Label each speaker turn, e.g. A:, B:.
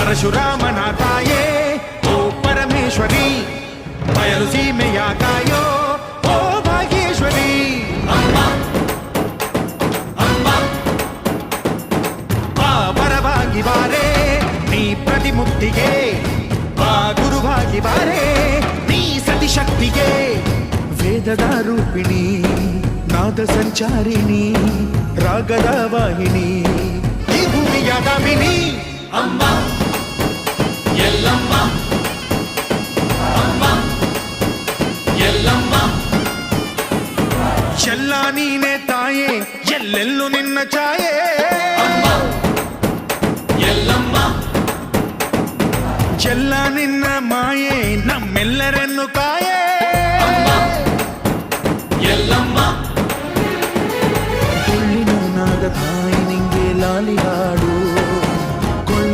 A: ಪರಶುರಾಮನ ತಾಯೇ ಓ ಪರಮೇಶ್ವರಿ, ಬಯಲು ಸೀಮೆಯ ಕಾಯೋ ಓ ಭಾಗ್ಯೇಶ್ವರಿ. ಬಾ ಪರವಾಗಿ ಬಾರೆ ನೀ ಪ್ರತಿಮುಕ್ತಿಗೆ, ಬಾ ಗುರುವಾಗಿ ಬಾರೆ ನೀ ಸತಿಶಕ್ತಿಗೆ. ವೇದದ ರೂಪಿಣಿ, ನಾದ ಸಂಚಾರಿಣಿ, ರಾಗದ ವಾಹಿನಿ, ಈ ಭೂಮಿಯ ದಾಮಿನಿ. ಅಮ್ಮ ಎಲ್ಲಮ್ಮ, ಅಮ್ಮ ಎಲ್ಲಮ್ಮ, ಎಲ್ಲ ನೀನೆ ತಾಯೇ, ಎಲ್ಲೆಲ್ಲೂ ನಿನ್ನ ಛಾಯೆ. ಅಮ್ಮ ಎಲ್ಲಮ್ಮ, ಎಲ್ಲ ನಿನ್ನ ಮಾಯೆ ನಮ್ಮೆಲ್ಲರನ್ನು ಕಾಯೆ. ಅಮ್ಮ ಎಲ್ಲಮ್ಮ, ತುಳ್ಳಿನ ನಾದ ತಾಯಿ ನಿಂಗೆ ಲಾಲಿ ಹಾಡು.